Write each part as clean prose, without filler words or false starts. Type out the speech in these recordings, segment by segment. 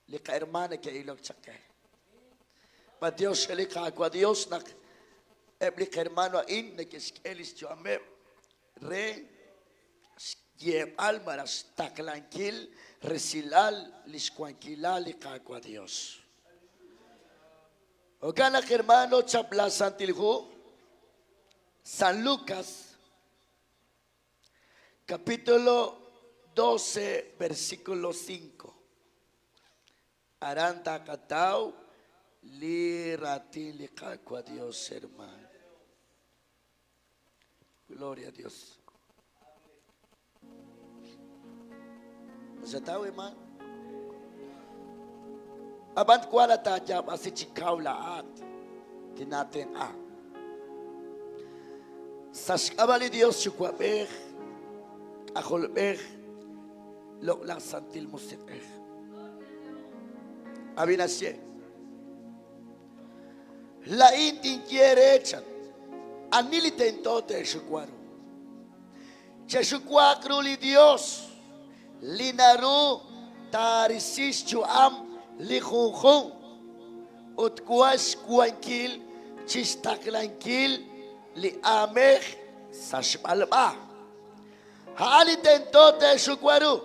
Lika hermana ke ilok chake. Pa Dios lika kwa Dios nak ebli hermano in nekiskelis chuame re Yep almaras taklanquil resilal liscuanquilal lika kwa Dios. O gana hermano chapla santilhu San Lucas capítulo 12 versículo 5. Aranta katau li ratin lika kwa Dios, hermano. Gloria a Dios. Você está, irmão? Abant kuala taja basi chikaw lahat tinatin a. Sashkabali Dios chukwabeh akolbeh lok lang santil musiteh. Abinasye. Lain tinkiere chan anili tentote shukwaru. Cheshukwakru li Dios. Linaru tarisis chuam likhunkhun utkwas kuankil chistaklankil li ameh sashbalba hali tentote shukwaru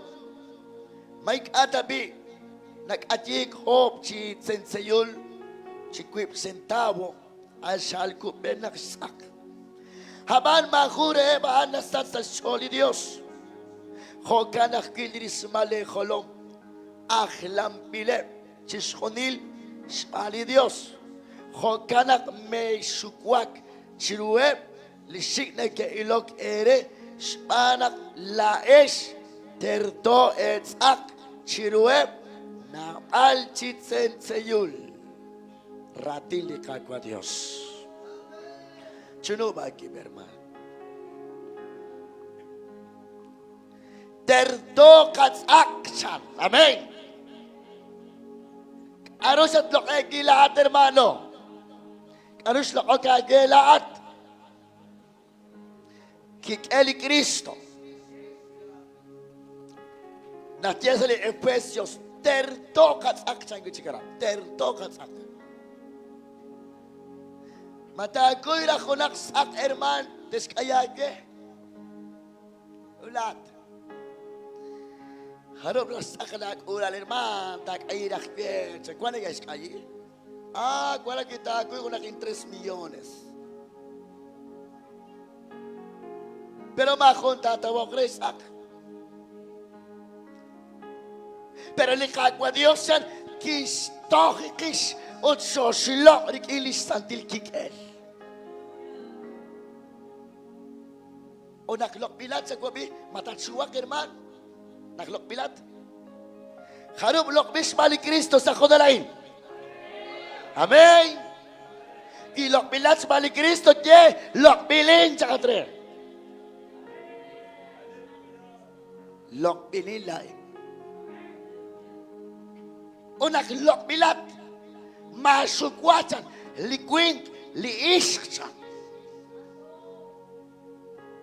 maik atabi nakatik hop chi senseyul chi kwip centavo al shalku benaksak haban mahure ba nasat sa sholi Dios. Hokanak kilris male holom ahlam bile chishonil shali Dios. Hokanak me shukwak chirueb lishikne ke ilok ere shanak laesh terto etzak chirueb na al chitsen seyul ratilika kwa Dios. Chunuba kiberman. Terdo katsakshan. Amen. Arus at lokay gilaat, hermano. Arus lokay gilaat. Kikeli Cristo. Natiya sa Efesios. Terdo katsakshan. Terdo katsakshan. Matagoy na kunaksak, herman. Deskayage. Ulat. Harap lang sakalak ulan herman tak airak bien. ¿Cuánto es calle? ¿Cuál kita ko yung naking 3 millones? Pero makunta tawag resak. Pero likagwa Dios yan kis tohikis at sosilo rik ilis santil kikel. O naklok bilat sa kwabi matatsuwak herman. Naklok pilat. Harap lok mismali Kristo sa kodalain. Amen. Ilok pilat sa mali Kristo je lok pilin sa katre. Lok pilin lain. Unak lok pilat masukwatan likwing liisksan.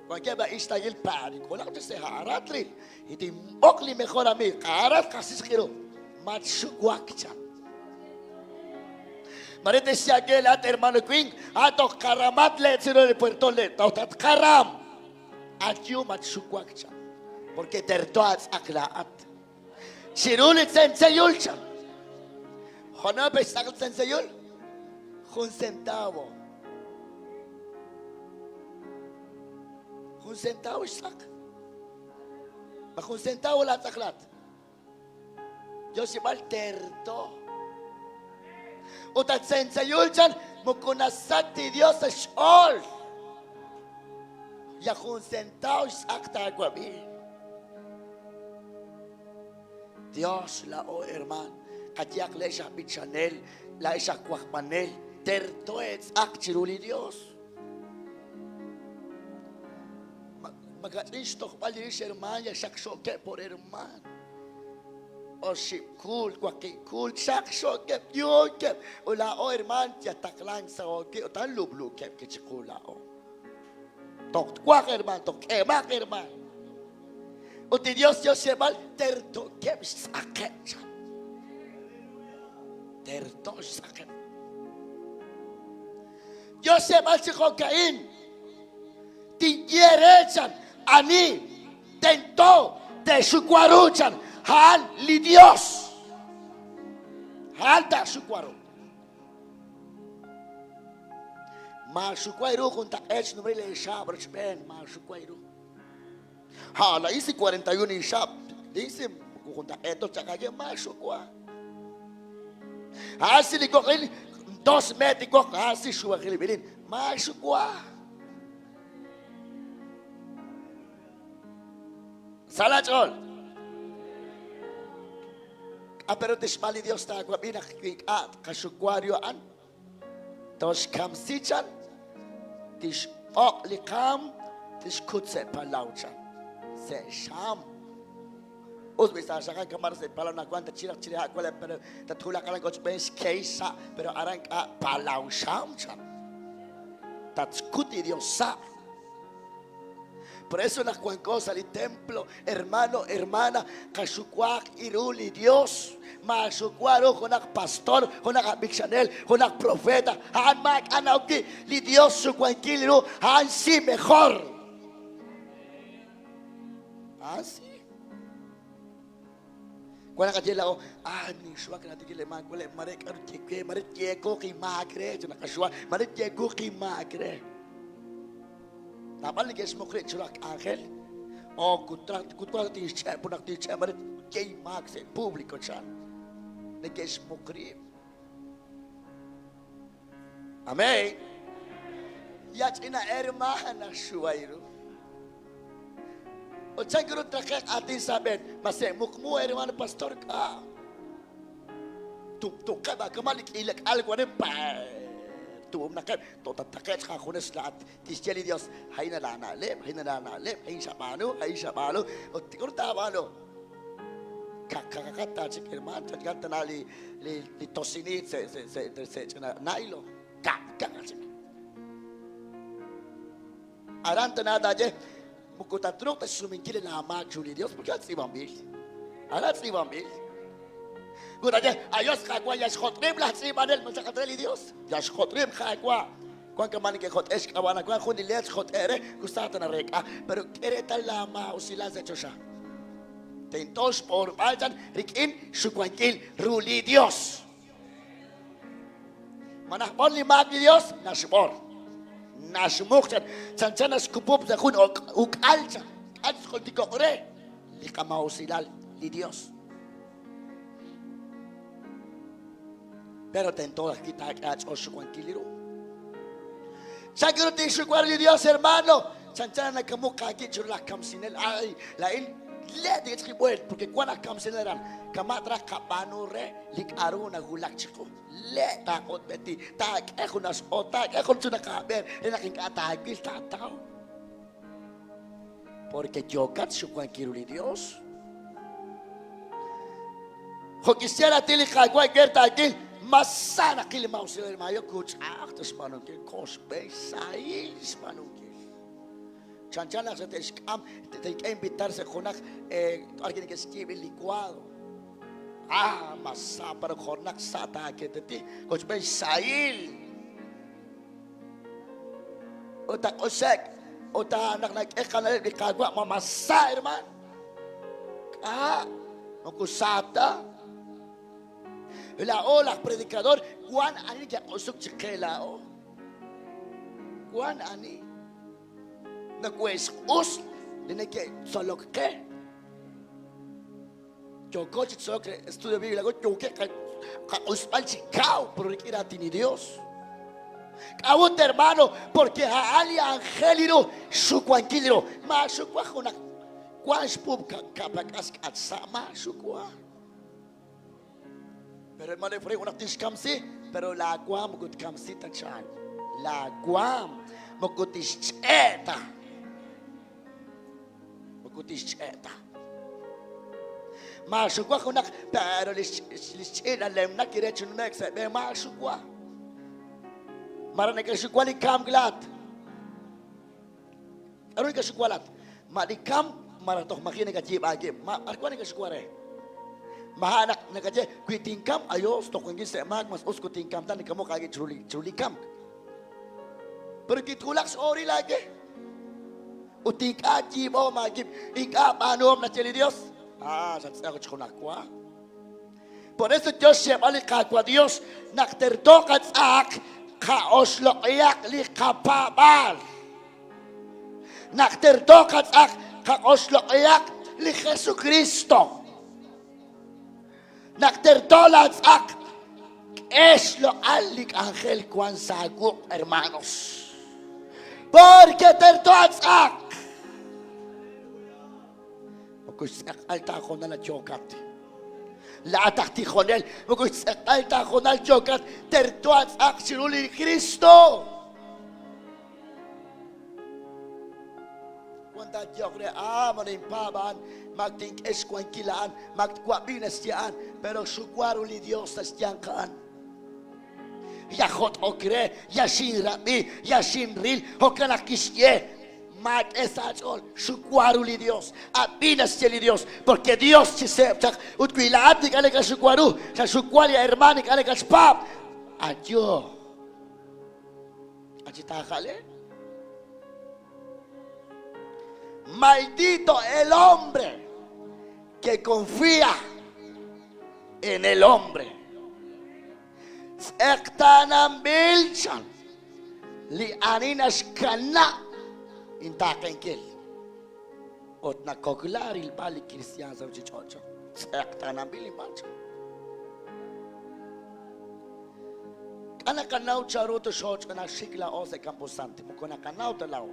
Cualquier está el padre, con la que se haratli, y te mokli mejor a mí, harat casi esquero, machuguacha. Marete si aquel hermano Queen, ato karamat le zero de Puerto Le, tautat karam, atiu machuguacha, porque tertoats aklaat. Chirulit senseyulcha, honabe sakal senseyul, un centavo. Un centavo sak. Bakun centavo lahat saklat. Diyos ibal terto. O tatsen sa yulchan, mukunasat ti Diyos sa shol. Yakun centavo sak tagwabi. Diyos lao herman. Katiyak la isya bitchanel, la isya kwakmanel. Terto et sak chiruli Diyos. Magatin stok paliris herman ya shaksoke por herman. O ship cool, kwaki cool, shaksoke, yoke. Ula o herman ya taklang sa oke, o tan lublu kep kichikula o. Tok kwak herman, tok emak herman. O ti Dios Dios sebal terto kep saket. terto sa akin. Yosef al si Cain, tinyerechan, ani, tento, te sukwaruchan, hal li Dios. Hal ta sukwaru. Masukwaru kung ta ech numri le ishab, ben, masukwaru. Hala, isi 41 ishab, dice, kung ta eto, tsaka yung masukwa. Hasi li kokil, 2 metros, hasi shuwa kilibilin, masukwa. Salat all. Pero tismali Dios ta kwa binak kikat kasukwaryo an. Tos kam sichan. Tis ok likam. Tis kutse palauchan. Se sham. Os bisa saka kamar se palau na kwanta chirak chirak kwala pero tatula kala coach bens keisa pero arang palau sham chan. Tats kuti Dios sa. Por eso las cosas del templo, hermano, hermana, kashukwak iruli Dios, mashukwaro konak pastor, konak abixanel, konak profeta, han mak anauki li Dios shukwankiliru, han si mejor. Así. Cuando kajela o ni shwa kana tikile makwele marek arutike marek yeko ki magre, jana kashwa marek yeko ki magre. Tapal ni kes mokre churak angel o kutwa ti che punak ti che mare kay max el público chan ni kes mokre. Amén. Yat ina hermana shuairu o chagro trakek atin saben mase mukmu hermano pastor ka tu ka ba kamalik ilak algo ne pa tu umnakan to tataket ka kunes lahat tisjeli Dios hay na lanalem hay sabano o tikor tabano kakakata si hermano tagata na li tosinit se nailo kakakata aranta nada je mukutatrok ta sumingkile na amajuli Dios porque así van bil arati van bil. Guna je ayos kagwa yash khotrim la si manel masakatreli Dios yash khotrim kagwa kwan kamani ke khot esh kawana kwan khuni let khot ere gustata na reka pero ere talama usila za chosha tentos por valjan rikin shukwankil ruli Dios manah only mag Dios nashbor nashmukhchan chanchana skupup za khun uk alcha ats khotiko ore likama usilal li Dios. Pero tentó kita o shukwankiliru. Sagro ti shukwar Dios hermano. Chanchana na kamu kaki churla kamsinel ay lain le de tribuel porque cuando kamsineran kamatra kapano re lik aru na gulak chiko le takot beti tak ekunas otak ekon suna kaber enaking atagil tataw. Porque yo kat shukwankiru Dios. Jo quisiera tili kagwa gerta akil masana kilima usila mayo kuch actos manungkil kosbe sais manungkil chanchana se te scam te que invitarse con alguien que escribe licuado masa para konak sata que te ti kosbe sail ota osek ota anak nak kanal di kagwa mamasa herman kusata la ola predicador Juan ani ya osuk chikela o Juan ani na kwes us ne que solo que yo coche solo que estudio biblia yo que uspal chicao pero que era tini Dios cabo hermano porque a ali angeliro su cuanquiliro ma su cuajona cuas pub capakas sama su cuaj. Pero hermano, fue una tiskamsi, pero la guam gut kamsi tachan. La guam mokutischeta. Mokutischeta. Mashukwa kuna pero lischena lemna kirechun mexe be mashukwa. Marane ke shukwa ni kam glat. Aron ke shukwa lat. Ma di kam maratok makine ka jib agim. Ma arkwani ke shukwa re. Mahanak na kadya, kuiting kam, ayos, to kung gisa mag, mas us kuting kam, tani kamo kagi chuli kam. Pero kitulak sa ori lagi. Uting kaji mo, magib, ika, panom na chili Dios. Sa ako chukunakwa. Por eso Dios siya malikakwa Dios, naktertokat ak, kaoslo iyak li kapabal. Naktertokat ak, kaoslo iyak li Jesu Cristo. Naktertolat ak, es lo alik ángel cuan saguk, hermanos. Porque tertoat ak. Magusak alta ko na chokat. Laatak ti konel, magusak alta ko na chokat. Tertoat ak sinuli Cristo. Kuanta jokre manimpaban, magting eskuan kilaan, magkwabinas tiyaan, pero sukwaru li Dios tas tiyang kaan. Yahot okre, yashin rabi, yashin ril, hokanakisye, mag esachol, sukwaru li Dios, abinas tiya li Dios, porque Dios chisepchak, utkuilaat ni kale ka sukwaru, sa sukwali hermani kale ka spap, adyo, achitakale. Maldito el hombre que confía en el hombre. Ektanam bilchan li aninas kana intakenkil. Ot na kokular il bali Cristian sa chichocho. Ektanam bilimancho. Kana kanau charuto shoch na shikla ose camposante. Mukona kanau talao.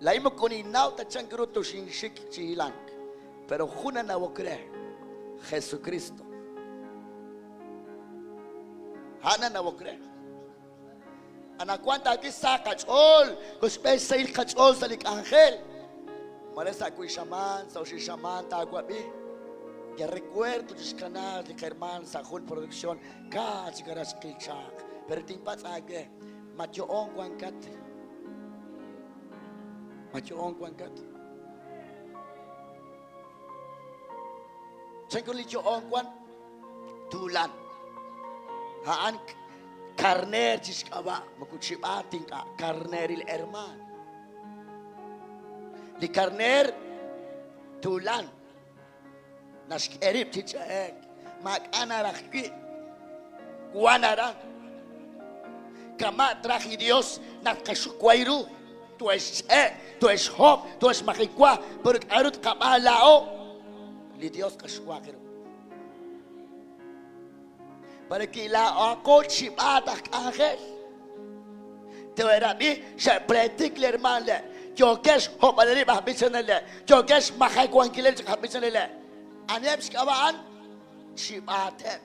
La imo koninaw ta changruto shin shik chilang. Pero juna na wokre Jesucristo. Hana na wokre. Anakwanta ki sa kachol, kuspe sa il kachol sa lik angel. Maresa kui shaman, sa ushi shaman ta agwabi. Ya recuerdo tus canal de herman sa Jul Producción, ka chikaras kilchak. Pero timpat age, matyo on kwankat. Machoong kwankat. Sengkuli choong kwan tulan. Haan karner jiskaba makuchibating ka karner il herman. Li karner tulan. Naskerip chichaek mag-anarakki kuanaran. Kama traji Dios nakasukwairu. Tu es Job, tu es Makikwa, pero arut kamalao, li Dios kashwakero. Para que la ako chibatak ángel, te verá mi, se pretik le hermano le, yo que es Job aleri bahbichanele, yo que es Makikwa ankiler bahbichanele, aneps kabaan chibatem.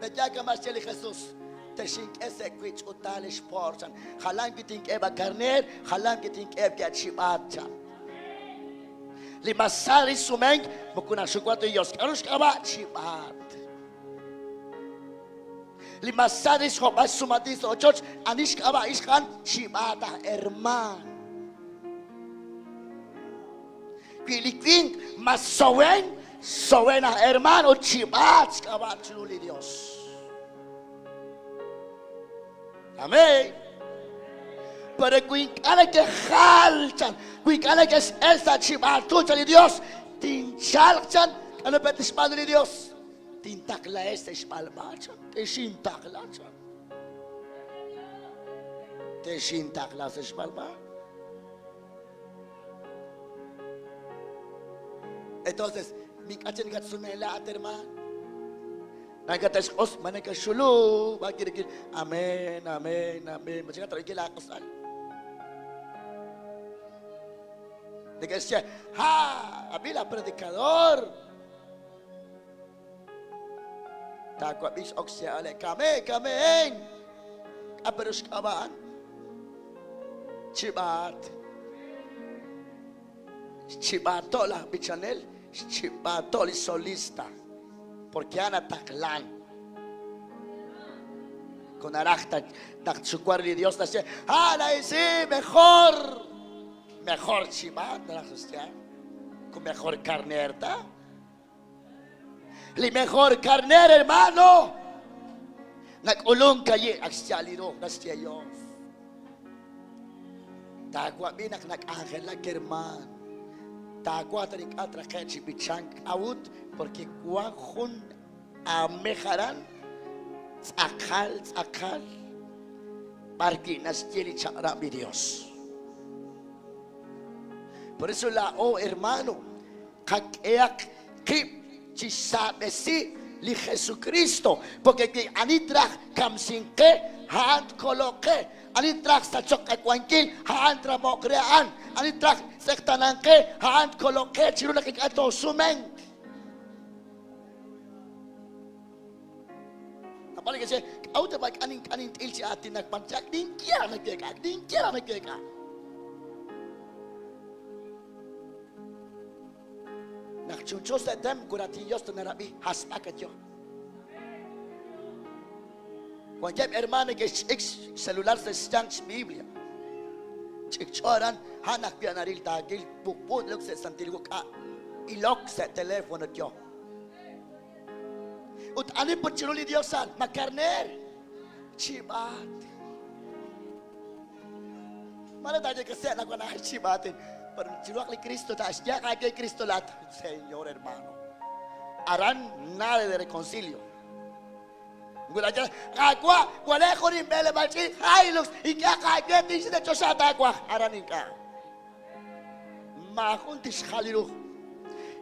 Beja kamas cheli Jesús. Teshink ese kwich utalish porchan. Halang kitink eba karner, halang kitink eb get shibacha. Limasari sumeng, mukuna shukwato yos karush kaba shibat. Limasari shobas sumatis ochoch, anish kaba ishkan shibata herman. Kwilikwing masowen, sowena herman o shibat kaba chuli Dios. Amén. Pero cuincana que jalchan, cuincana que es esta chibatucha de Dios, tinchalchan, que no petes padre de Dios, tintacla este espalmachan, te shintaclachan, te shintacla se espalma. Entonces, mi cachen gatsumela, hermano. Nagatas os maneka shulu bagirigir amen amen amen macam kata gila kosal decía abila predicador takwa bis oxia ale kame aperus kaban chibatola bichanel chibatoli solista. Porque ana taklan con arachta tak chukwar de Dios nace la sí mejor chibat na Cristian, con mejor carnerta. Li mejor carner, hermano. Nag-ulong kayi, agsyaliro, nasyayo. Tagwa binak nag-angel la kerman. Tagwa tarik atra kachi bichang out, porque kuwakun amejaran, akal, porque nasyeli chakra mi Dios. Por eso hermano, kakeak kip chisabe si li Jesucristo, porque que anitra kamsinke haan koloke, anitra sa chok ekwankil haan tramokrean, anitra sektananke haan koloke chirula kikato sumeng. Napali kasi auto bag aning ilsi atin nagpanchak din kira nagkeka. Nakchunchos sa dem kuratiyos to narabi haspakat yo. Kung jeb hermano ke celular sa stanch Biblia. Chikchoran hanak pianaril tagil bukpun lok sa santilgo ka ilok sa telepono yo. Ut ani po chiruli Diosan makarner chibat. Mana tayo kasi anak ko na chibatin. Pero chiruak ni Cristo taas ya kay Cristo lahat, Señor hermano. Aran nada de reconcilio. Gula dyan, kagwa, wala ko rin bele malchi, hailux, ikakagyan din siya sa tagwa, aranin ka. Makuntis kalilu,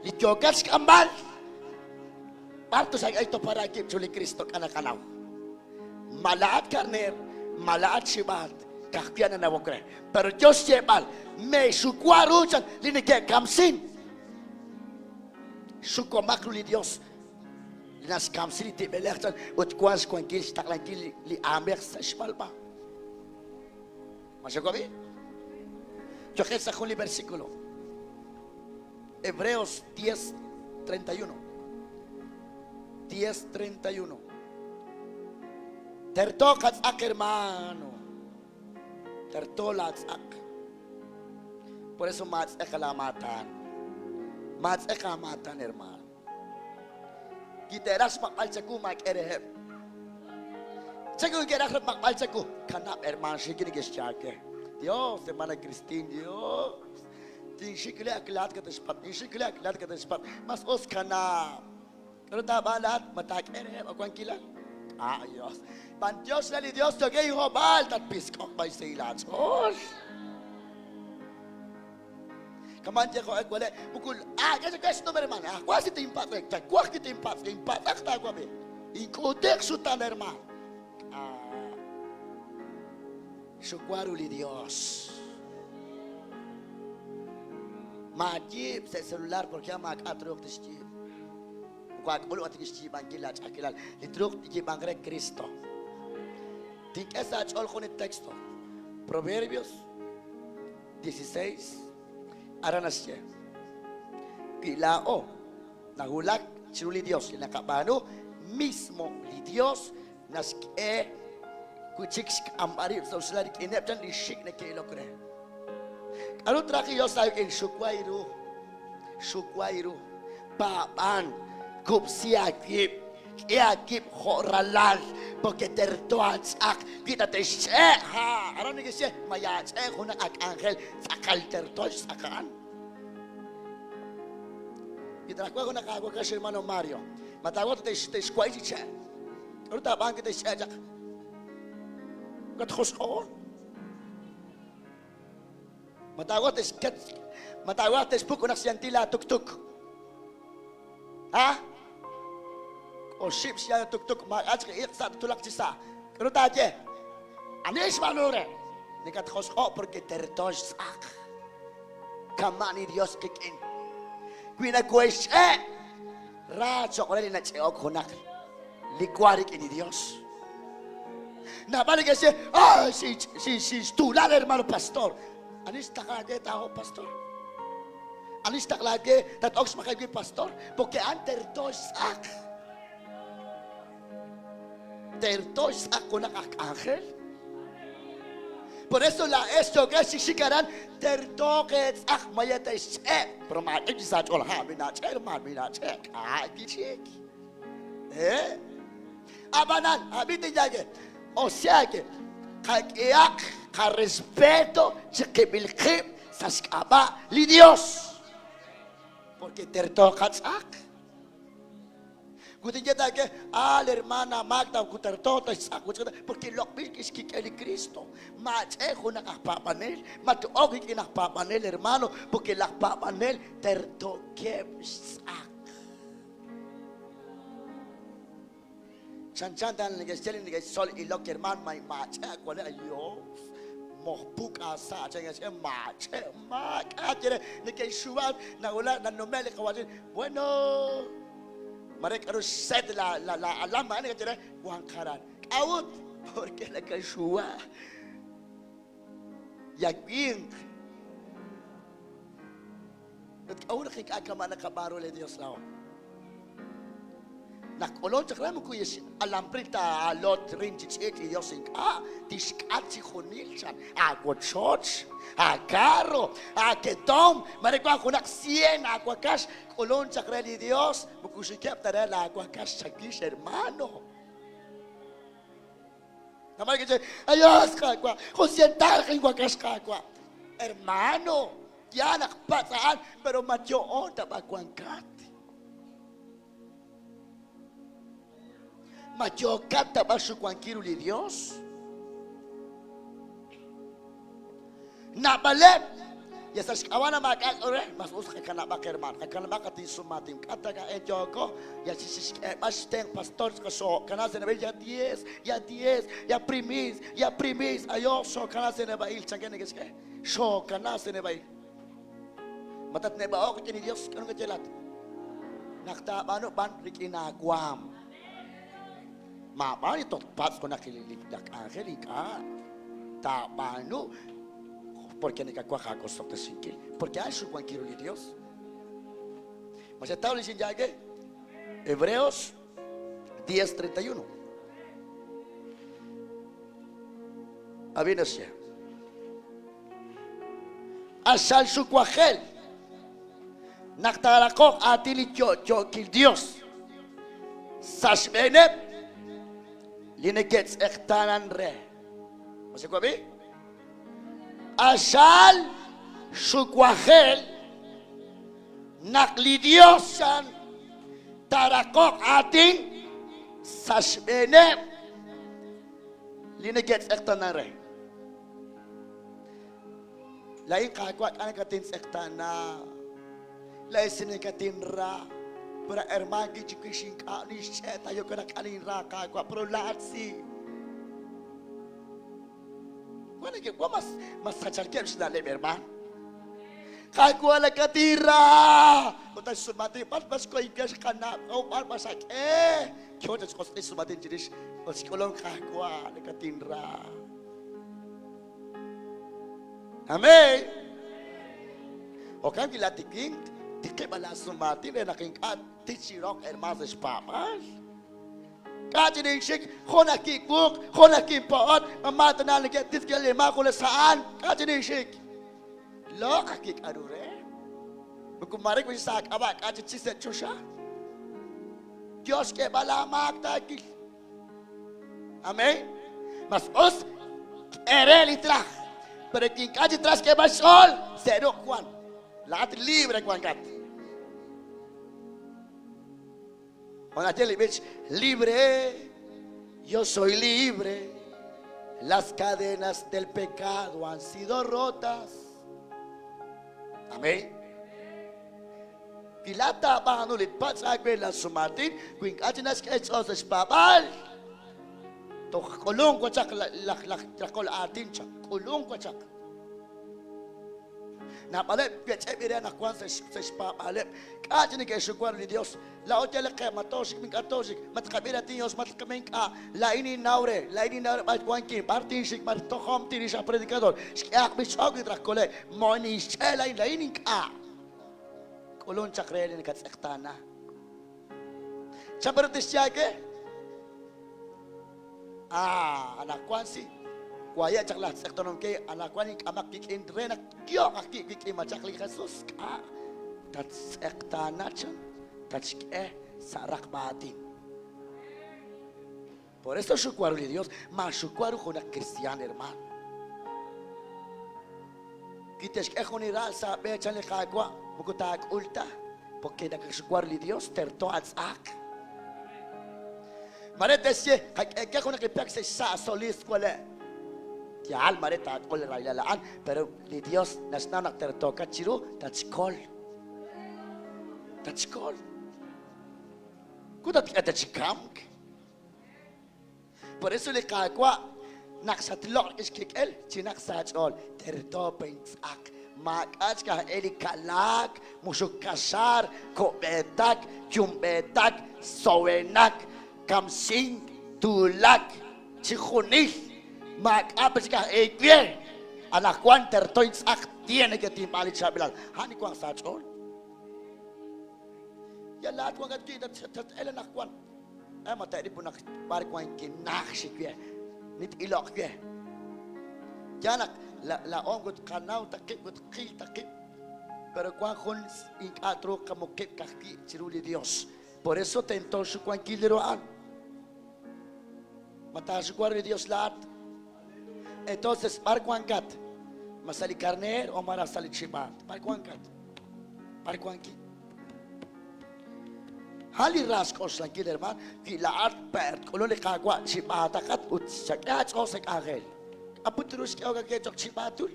lityogas kambal, parto sa ito para kip suli Cristo kanakanaw. Malaat karner, malaat sibat, kakyan na nawagre. Pero Diyos siyebal, may sukwaru dyan, linigay kamsin. Sukwa makro li Diyos. Linas kamsin iti belek dyan, ut kwas kwan kil, sitaklan kil, li amer sa shpal pa. Masya ko bi? Chokit sa kuli versikulo. Hebreos 10:31. 10:31. Tertokat ak hermano. Tertolat ak. Por eso mats ekalamatan. Mats ekamatan, hermano. Giteras makpalsaku mak erehem. Sagu gerak makpalsaku kanap hermano shikini gesyake. Dios, hermana Christine, Dios. Ting shikile aklat kata spat. Mas os kanap. Pero taba lahat matak erehem akwan kila. Ayos. Pan Dios na ni Dios togay hobal tat piskok bay silat. Kamantya ko ay wala bukul kasi numero man quasi timpat rekta quasi timpat akta ko be ikotek sutan hermano syukur li Dios majib sa celular porque mak atrok tiski kuak ulu atiski bangkilat akilal litruk tiki bangre Cristo think esa chol con el texto Proverbios 16 aranasya pilao nahulak chiruli Dios yung nakabano mismo li Dios nas kuchik amari sa usalar inep dyan lishik na kilokre ano traki Dios tayo in shukwairu papan kupsiyakip iakip horalal porque tertoats ak kita te ha aron ni siya mayats kunak ak angel sakal tertos akan kita ko nakagwa ka si hermano Mario matawat te squaji siya ano tabang kita siya jak katkos ko matawat te spuk unak siyantila tuk ha o ship siya tuk maat ka sa tulak sisa pero taje anis valore nikat khosko porque tertos ak kamani Dios kikin kuina kues ra chokolate na cheo konak likwari kini Dios na balik kasi si tulan hermano pastor anis takage tao pastor anis taklage tatoks makagi pastor porque tertos ak tertos ako ng angel. Por eso la esto que shikaran tertoket mayata pero ma sa chol ha mina gichik. Abanan habite yage. O sea que kakiak ka respeto que bilkhim saskaba li Dios. Porque tertokat Kutinya que la hermana Magda kutertota porque lo que es Cristo. Machejo na papanel, matuogi na papanel hermano, porque la papanel tertokem sak. Chantan ngestelli ngesol ilok herman mai mache kwale ayo. Mohbuka sa chenges mache akire nikeshuwa na wala na nomele kawajin. Bueno mereka harus set la alama ini kata wangkaran out porque la kashua yakin awal kik akama na kabaro le Dios lao nakolon takram ko yes alam prita alot rinchi cheki Dios inka tishkati khonilchan agua church a carro a ketom mereka ako nak 100 agua cash kolon takram le Dios bukushikap tara la agua cash chakish hermano namay que ayos kakwa konsyentar kay agua cash kakwa hermano ya nakpataan pero matyo on tabagwangkat Machocat tabasu cuanquiru li Dios. Nabalep. Ya sa kawana makak ore mas us kana bakerman. Kana bakati sumatim kata ka ejoko ya sisis mas teng pastor ka so kana se ya 10 ya primis ayo so kana se ne bail changene keske. So kana se ne bail. Matat ne ba ok ni Dios kanu ka jelat. Nakta banu ban rikinagwam. Mama itu pas kau nak lilipdak Angelica, tak manu, porque ni kakak aku sok tersingkir, porque hay su cualquier de Dios. Masih tahu lisin jaga, Hebreos 10:31. Avinosya, asal su cuajel, nak tarakok atili kil Dios, sasbenep. Linegets ektanan re. Masih kau bi? Asal sukwahel naklidiosan tarakok ating sasbene. Linegets ektanan re. Lain kakwat anak katin ektana. Lain sini katin ra. Para ermagi cikising kali set ayo kena kali raka gua pro latsi. Mana ke gua mas sacar kem sudah le berman. Kai gua la katira. Utai sumati pas ko igas kana kau pas kyo tas kos sumati jiris kos kolong kai gua la katira. Amen. Okam kilatiking Dike balas sumati le naking tichirok hermanos papas. Kajining shik khona ki buk khona ki pot mamata na leke titkele ma kule saan kajining shik lo akik arure bukumare ko sak aba kaji chise chusha Dios ke bala magtagil amen mas os ereli tra pero quien kaji tras ke basol zero kwan lat libre kwan kat libre, yo soy libre. Las cadenas del pecado han sido rotas. Amén. Pilata bahanulit pat sa agwela sumatin, kuing ajinas ka esos babal. To kulong ko chak lakol atin chak kulong ko chak. Napalep piacere na kwan sa papalep. Kaji ni kesukwar ni Dios. La hotel ke matosik min katosik mat kabira tios mat kamen ka la ini naure bat kwanki parti sik mat tokhom tiri sa predicador. Skiak bisog drakole moni shela la ini ka. Kolon chakrele ni katsektana. Chabertis yake. Anak kwansi. Kuaya chak lah sektonom ke anak wani kamak kikin renak kyo akti kikin macak li Jesus ka tat sektanachan tat sarak batin. Por eso shukuaru de Dios, mas shukuaru con la cristiana hermano. Kitesh que honira sa bechan le kagwa mukutak ulta porque na shukuaru de Dios terto azak. Mare desye que con que pek se sa solis kwale. Ya al mare ta kol railalaan pero de Dios nasna nak terto ka chiru tachkol. Tachkol. Kudat ada chikamk. Por eso le kagwa naksatlok iskikel chinak sachol terto pensak makach ka elikalak mushukashar kobetak chumbetak sowenak kamsing tulak chikhunil makapes ka ekwie anak kwan terto insak tiene que timbali chabilal hani kwang sachol ya lat kwang kita tat anak kwan ama tadi pun nak bar kwan kinak shikwie nit ilok kwie janak la ongot kanau takip gut qil takip pero kwan khun inkatro como que kaki chiruli Dios por eso tentó su kwan kileroan mata su kwan Dios lat entonces bar kwan kat masali carner o mara sali chibat bar kwan kat bar kwan ki hali raskos la kiler man ki la art pert kolo le kagwa chibata kat ut sakat osek agel aputrus ki oga ke jok chibatul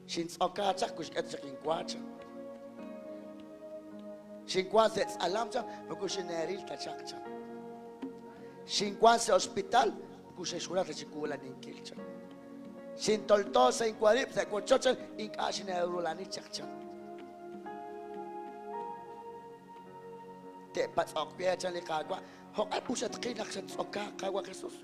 shin soka chak kus et sakin kwacha shin kwase alam cha mukushineril ta chakcha shin kwase hospital kusheshura ta chikula ninkilcha shin tolto sa inquarip sa kochocha inkashine urulani chakcha te patok pia chali kagwa hok ay pusat kinak sa tsoka kagwa Jesus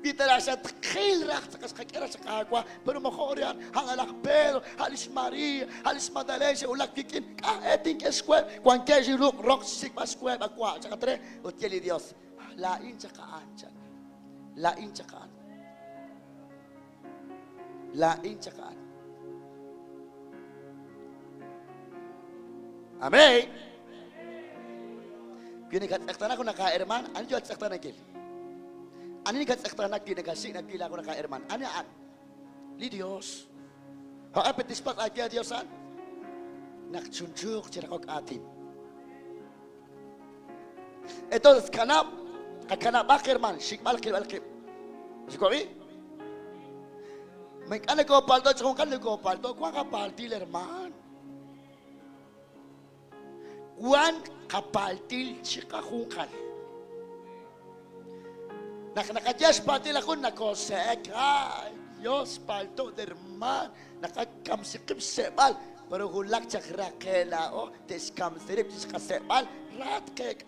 bitara sa tkil rak sa kaskakira sa kagwa pero makhorian hangalak Pedro halis Maria halis Madalena ulak kikin ka eting eskweb kwan keji rock sik paskweb akwa sa katre utieli Dios lain sa kaancha lain sa kaan lain sa kaan amen. Kini kat ekstana ko naka herman, ani jual ekstana kil. Ani kat ekstana kil negasi nak kila ko naka herman. Ani an. Li Dios. Ha apetis pat aja Diosan. Nak chunjuk cirakok atin. Entonces kanab bak herman, shikmal kil balkim. Sikowi? Mek ane ko paldo chong kan ko paldo ko ka paldi herman. Wan kapaltil chika khungkan nakakajas patil ako nakosek Dios palto derman nakakamsikip sebal pero hulak chakrakela o deskamsirip chika sebal rat kek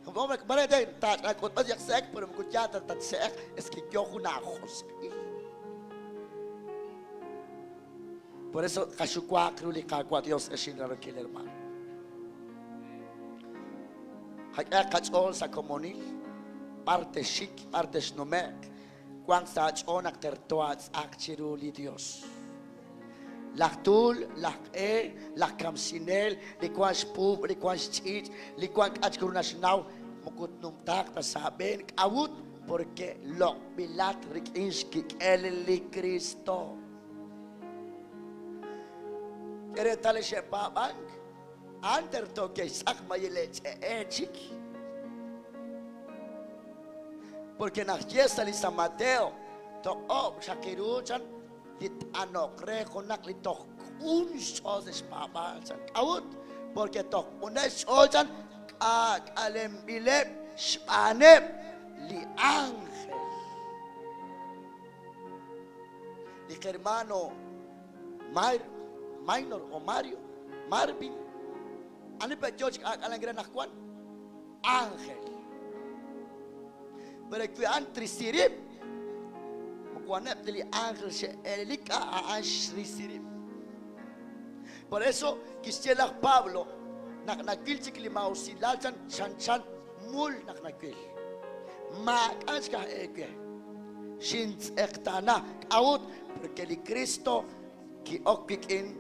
kamo bare ta takot ba yak sek pero mukujata tat sek eski kyo kunakos por eso kashukwa kruli kakwa Dios eshinra kil hermano. Hak kachon sa komunil parte shik parte shnomek kwang sa chon ak tertoats ak chiruli Dios laktul lak lak kamsinel likwan spub likwan chich likwan achkuruna shnaw mukut numtak ta saben awut porque lo bilat rikinski elli Cristo kere tale shepa bank Anter to que sak mayelech chik. Porque na fiesta de San Mateo to shakiruchan lit anokre konak litok unsos espabasan. Out porque to unes ojan alem bilep spanem li ángel. Li hermano minor o Mario Marvin ani pa George alangra nakwan ángel pero que antrisirip mukwanap dili ángel se elika ashrisirip por eso quisiera Pablo nakil siklimau silalchan chanchan mul naknakil ma kanska eke Shins ektana. Out. Porque li Cristo ki okpikin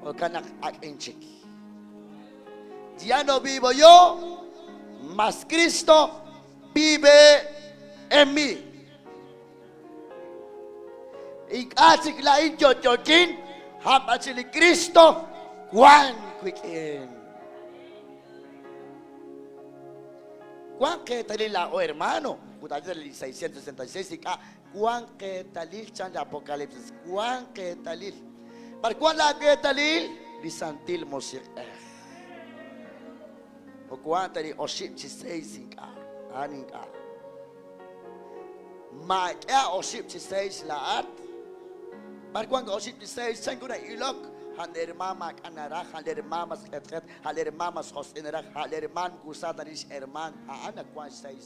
o kanak akinchik. Ya no vivo yo, mas Cristo vive en mí. Y así la injojokin, hamachili Cristo, Juan quicken. Juan que talila o hermano, Judayo del 666, Juan que talil chan de Apocalipsis, Juan que talil. Para Juan la que talil, lisantil mosir. O Juan talil oship chisei aninga. Ma kaya oship chisei laat. Para Juan oship chisei sanguna ilok. Haler mama kanara, haler mamas ketket, haler mamas hosinera, haler man kusada nis herman, anak Juan chisei.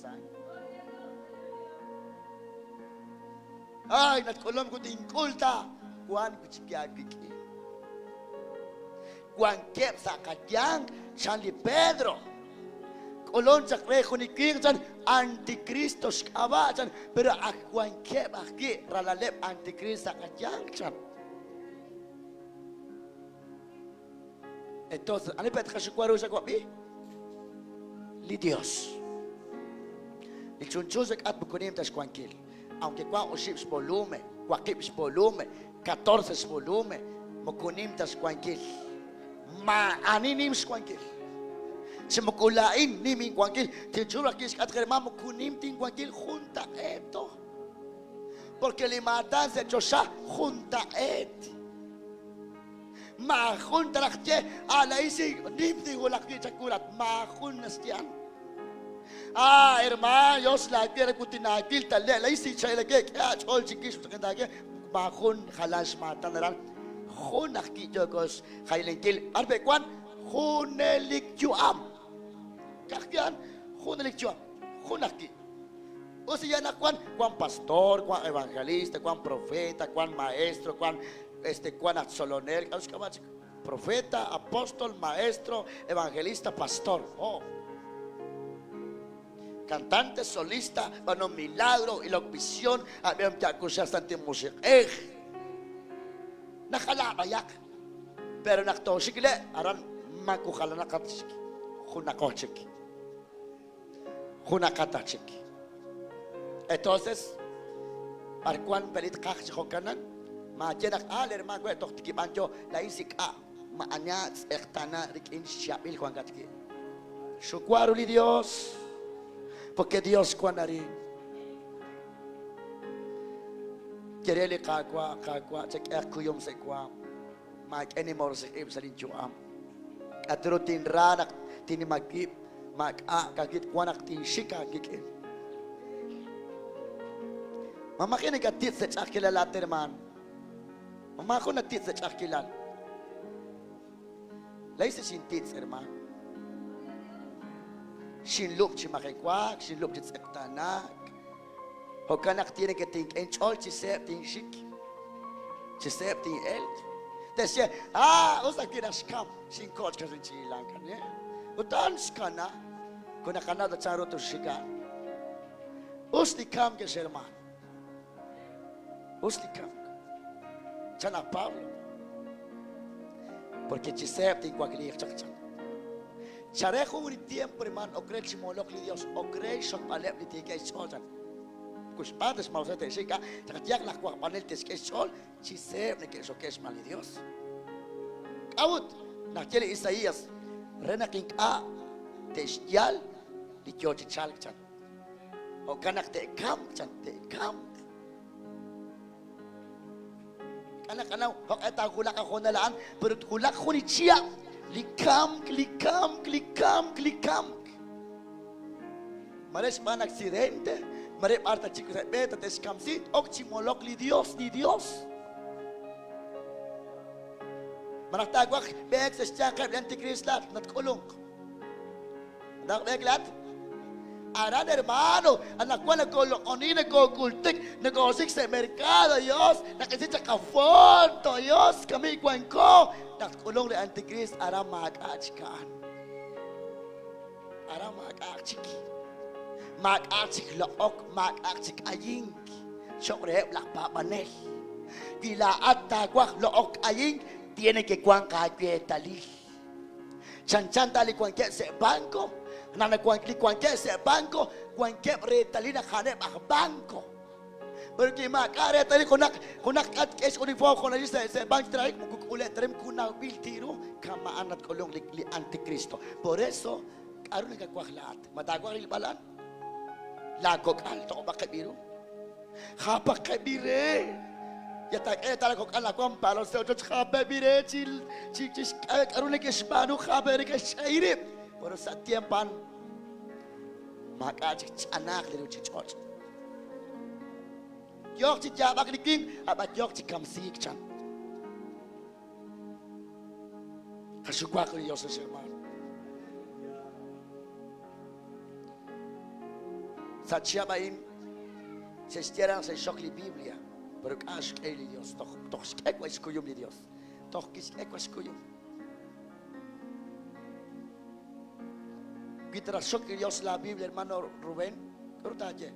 Ay, natkolom ko din kulta. Juan kuchikiyagiki. Juan kep sa kadyang, Sanli Pedro. Kolon sa kreho ni King san Antikristo skaba san, pero Juan kep aki ralalep Antikristo sa kadyang san. Entonces, ano pa kasukwaru sa kwapi? Li Dios. Ichunchusek at bukunim tas kwankil. Aunque cuando ships volume, cuaquips volume, 14 volume, mukunim tas kwankil. Ma aninims kwankil. Si mukulain nimin kwankil, tinchura kis at kerma mukunim tin kwankil junta eto. Porque limatan se chosha junta et. Ma junta lakje ala isi nimti hulakki chakurat ma junnastian. Hermanos, la tierra kutinakil talle, la isi chaylake, chol chikis tukendake, mahun halas matanaran, hunaki jogos haylengil, arbekwan, hunelikjuam. Kakian, hunelikjuam, hunaki. O sea, kwan pastor, kwan evangelista, kwan profeta, kwan maestro, kwan solonel, profeta, apóstol, maestro, evangelista, pastor. Oh. Cantante, solista, bueno, milagro y la visión, habían que acusar ante música. Nakalabayak. Pero naktoshik le, aran makukala nakatshik. Hunakochik. Hunakatachik. Entonces, parkuan pelit kakchihokanan, ma jenak hermano, esto tikibanjo, la isik ma anyats ektana rikin shabil huangatki. Shukwaru li Dios. Porque Dios cuanari kerele kakwa cek kuyom sekwa mak anymore se salin juam atro tin ranak tin magip mak kakit kwanak tin shika gikin mama kene katit se chakilala terman mama ko natit se chakilal laisa sintit hermano Shinlup chimakekwak, shinlup chitsektanak. Hokanak tiene que think enchol chisep ting shik. Chisep ting elt. Desye, usa kira skam, shin coach kasin chilanka, ne? Utan skana, kuna kanada charo to shika. Usti kam ke sherman. Usti kam. Chana Pablo. Porque chisep ting kwakli chakchak. Charejo un tiempo, hermano, o cree chimolok li Dios, o cree shot palep li tika isotan. Kus padres mausete shika, takatiak la kwa panel tes que sol, chisep ne que so que es mal li Dios. Out, na kele Isaías, rena king testial li kyochi chalchan. O kanak te kam chan te kam. Kanak hok eta hulak ako nalaan, pero hulak ko ni chia. Klikam. Mares man accidente, mare parta chicos beta descamsit, oximolok li Dios. Manatagwak bex chakar antikrist lat natkulong. Dak beglat. Aran hermano, anak ko nagkolonina ko kultik, nagosik sa merkado, Dios, nakisita ka foto, Dios, kami kwan ko. Nakulong ni Antichrist, aram makachkaan. Aram makachiki. Mag-aksik look, mag-aksik aying. Siyempre, lakpa manel. Gila at tagwak look aying, tiene que kuang kagyetali. Chan tali kuang ke se banko, nana kuang ke se banko, kuang ke retali na kane bak banko. Porque makare tali kunak at kes uniform ko na sa bank strike mukukulit trim kunaw biltiro kama anat kolong li antikristo. Por eso aron nagkakwak lahat. Matagwak ilbalan. Lagok alto ko bakabiru. Hapak kabire. Yatak tala ko ala ko palo sa to kabire chil aron nagkesbano kabire ka shairip. Por sa tiempan makajik anak liru chichot. Yok ci jabak liking abat yok ci kamsik chan. Kasukwa ko Dios hermano. Sa chiabain se estieran se shock li Biblia, pero ash que Dios toch skek was kuyum li Dios. Toch skek was kuyum. Gitra shock li Dios la Biblia hermano Rubén, cortaje.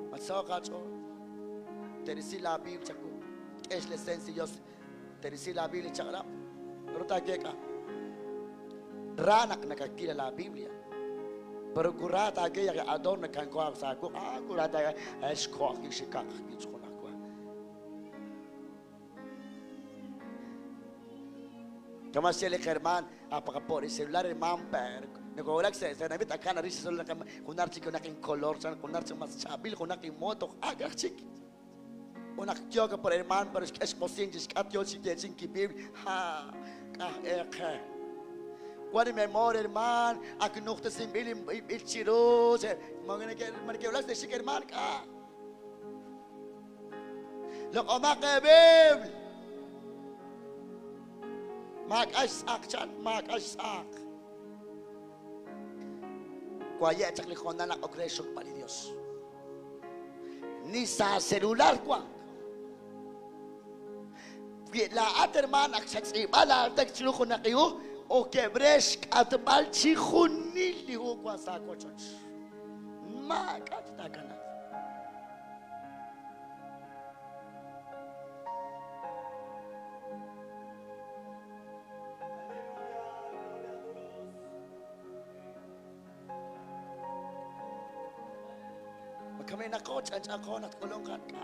Matsokacho, terisi la Biblia chaku, es la esencia Dios, terisi la Biblia chakra, ruta keka, ranak nakakila la Biblia, pero kurata kaya que adorna kan kuah saku, kurata es kuah kishikak kichkona kuah. Kama siya herman, apakapor celular herman per. Nagulak sa nabit akan na rin sa sulat kunar chik kunaking color san kunar chik mas chabil kunaking moto agak chik unak yoga por herman pero es posible que yo si te sin kibib ha ka wani memoria herman ak noch das im bilim il chiro se magana ke man ke ulas de shik herman ka lo omak bib mak asak chan mak asak Kuaya cak likona nak ogresyon pali Dios. Ni sa celular kwa. La aterman ak saksibala tak chiluko na kayo o kebresh at balchi khunili ho kwa sa ko church. Makat takana. Kami na coach at ako natulungan ka.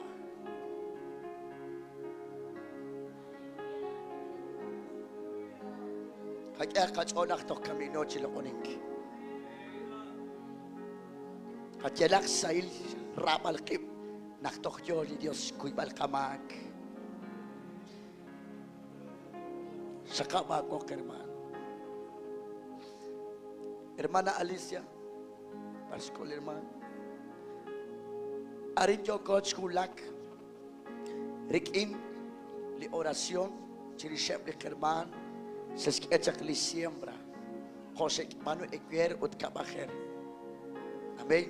Kaya kachonak to kami no chilokuning. Kaya lak sail ramal kim naktok yo li Dios kuibal kamag. Sa kabago hermano. Hermana Alicia, Paskol hermano. Arin yo coach kulak rikin li oración chirishem li kerman ses ketchak li siembra Jose manu ekwer ut kabacher amen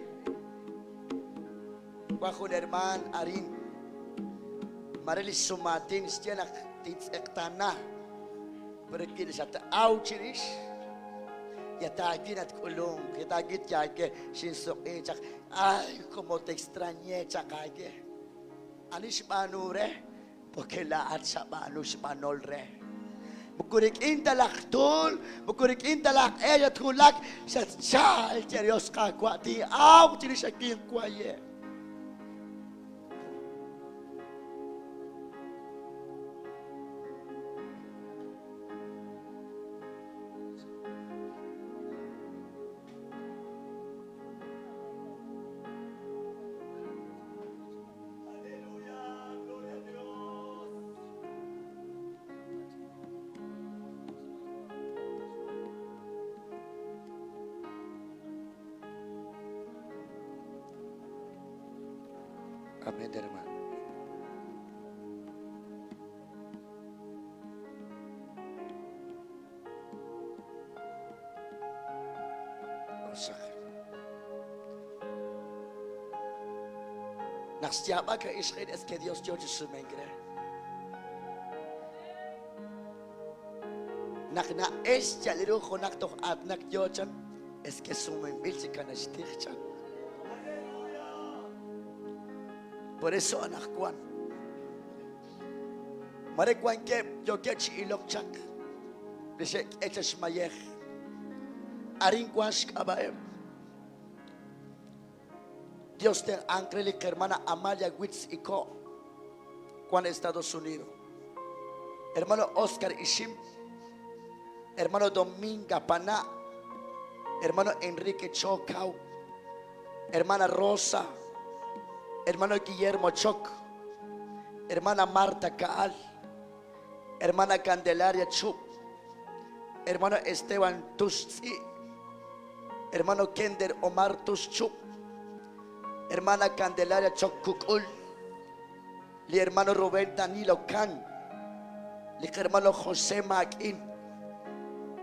wakun herman arin marelis sumatin stianak tits ektana berkin sa taaw chirish yatagin at kulong yatagit yake shinsok chak ay como te extrañé chakage anish manure porque lahat sa manus manolre bukurik intalak tul bukurik intalak ayat kulak sa chal terios kakwati aw tirishakin kwaye Amen, hermano. Naksiaba ka Israel es que Dios yo su mengre. Nakna es chaliru khonak tok at nak yo chan es que sumimbil si kanashtichak. Por eso anak kwan. Mare kwan ke yo ke chi ilokchak. Bishek echash mayech. Arin kwash kabaem. Dios te ancrele que hermana Amalia Witz y Co. Juan Estados Unidos. Hermano Oscar Ishim. Hermano Dominga Paná. Hermano Enrique Chocao. Hermana Rosa. Hermano Guillermo Choc. Hermana Marta Caal. Hermana Candelaria Chup. Hermano Esteban Tushzi. Hermano Kender Omar Tushchup. Hermana Candelaria Chocukul. Li hermano Rubén Danilo Can. Li hermano José Maquín.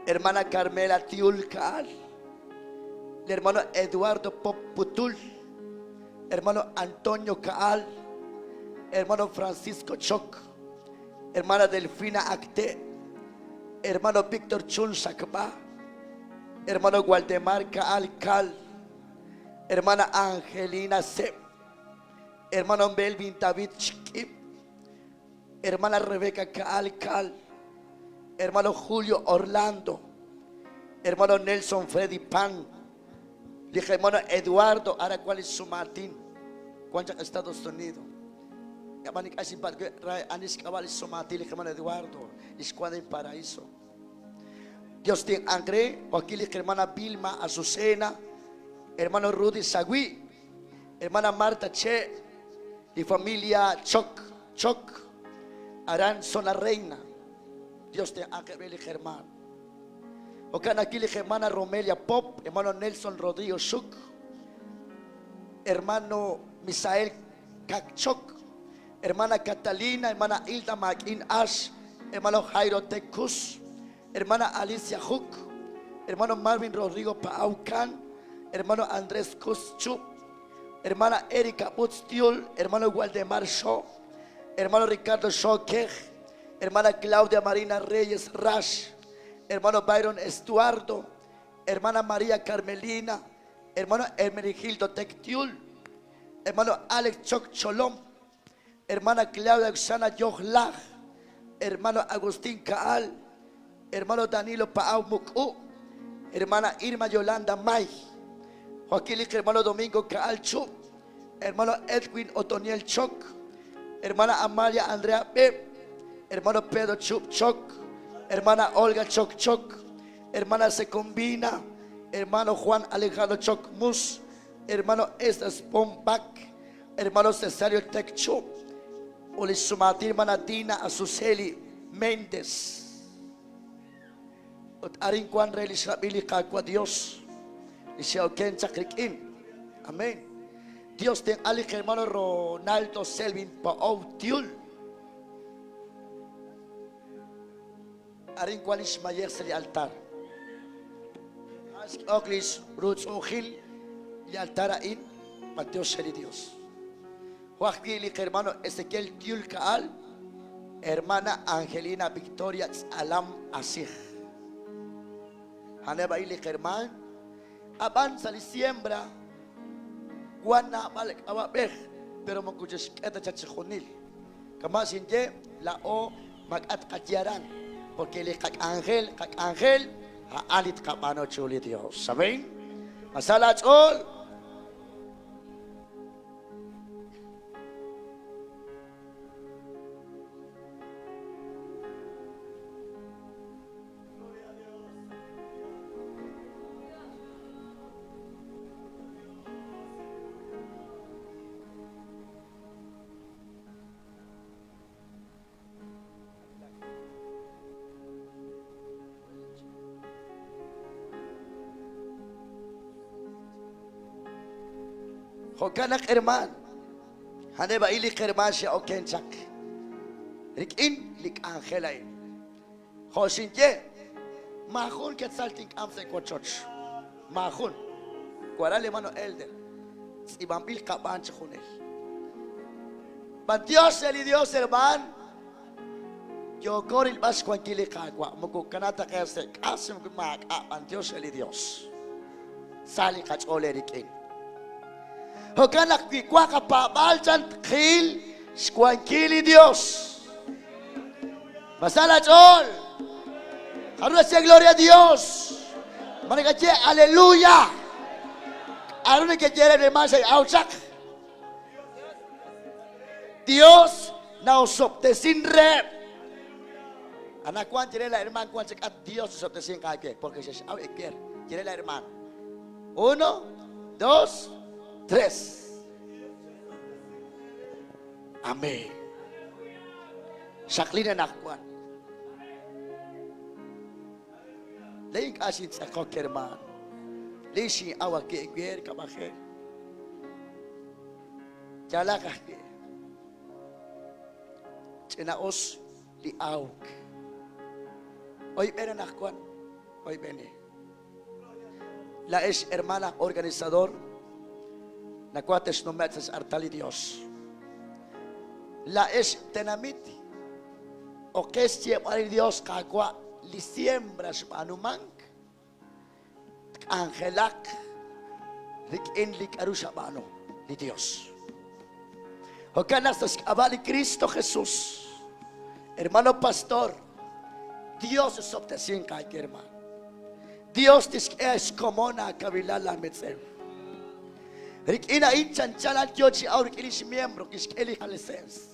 Hermana Carmela Tiul Caal. Li hermano Eduardo Poputul. Hermano Antonio Caal. Hermano Francisco Choc. Hermana Delfina Acte. Hermano Víctor Chun Sakba. Hermano Waldemar Caal Cal. Hermana Angelina Sep. Hermano Melvin David Chiquip. Hermana Rebeca Caal Cal. Hermano Julio Orlando. Hermano Nelson Freddy Pan. Dije hermano Eduardo. Ahora cuál es su Martín. ¿Cuántos Estados Unidos? Anis cabal es su Martín. Dije hermano Eduardo. Es cuando en paraíso. Dios te angre. O aquí dije hermana Vilma Azucena. Hermano Rudy Sagui. Hermana Marta Che. Y familia Choc. Arán Zona Reina. Dios te angre, hermano. O can aquí la hermana Romelia Pop, hermano Nelson Rodrigo Shuk, hermano Misael Kakchok, hermana Catalina, hermana Hilda Maquin Ash, hermano Jairo Tecus, hermana Alicia Hook, hermano Marvin Rodrigo Paucan, hermano Andrés Cuschu, hermana Erika Butztiul, hermano Waldemar Shaw, hermano Ricardo Shaw Kej, hermana Claudia Marina Reyes Rash, hermano Byron Estuardo, hermana María Carmelina, hermano Hermenegildo Tectiul, hermano Alex Choc Cholom, hermana Claudia Oxana Yohlach, hermano Agustín Caal, hermano Danilo Paau Muku, hermana Irma Yolanda May, Joaquín hermano Domingo Caal Chup, hermano Edwin Otoniel Choc, hermana Amalia Andrea Beb, hermano Pedro Chup Choc, hermana Olga Choc Choc, hermana Secombina, hermano Juan Alejandro Choc Mus, hermano Estes Pompac, hermano Cesario Teccho, Olisumati, hermana Dina Azuceli Méndez. Arin Juan Relis Rabili Kakwa Dios, y se oquen Chakrikin. Amén. Dios te ali hermano Ronaldo Selvin Paou Tiul. Arin Qualish Mayer el altar. Ask Oglis Roots Ojil y altar in Mateo Sheri Dios. Joaquín hermano Ezequiel Tiul Caal, hermana Angelina Victoria Alam Asir. Haneba ili hermano avanza y siembra guana balek ababeh pero mokujes keta chachjonil. Kama sinje la o magat katyaran. Porque el ángel, alit kapano chuli Dios. ¿Saben? Masalat all. Hokanak herman, haneba ili herman siya okenchak. Rikin lik angelain. Hosinje, mahun ketsalting amse ko church. Mahun, kuarale mano elder. Ibambil kaban chunel. But Dios el Dios herman. Yo koril bas kwan kili kagwa. Mugo kanata kese kasim kumak apan Dios el Dios. Sali kachole rikin. Hogan nakikwa kapabal dyan khil. Squankili Dios. Masala chol. Harus siya gloria a Dios. Mereka cek aleluya. Harus kita cek memang saya ausak. Dios na usop tesin rep. Anak kuan cek la hermano kuan cek Dios usop tesin kake. Porque saya au eker. Cek la hermano. 1, 2, 3. Amen. Saklina nakuan. Lain asin sa kokerman. Lisi awak ke ger kabahe. Jala kahke. Cenaos li auk. Hoy bene nakuan. Hoy bene. La es hermana organizador. Nakuates no metes artali Dios. La es tenamiti o que es llevar Dios cagua li siembras manumank angelak rik en lik arushabano li Dios o que nastas abali Cristo Jesús hermano pastor Dios es obtecien kai hermano Dios es como na kabilala metzel rik ina inchan chala tiochi aur kilis miembro kis eli halesens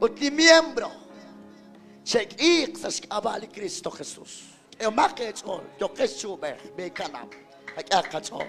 Utli miembro, check iksas abali Cristo Jesús. Eu maket all, yo que sube, be kanam, ak akachol.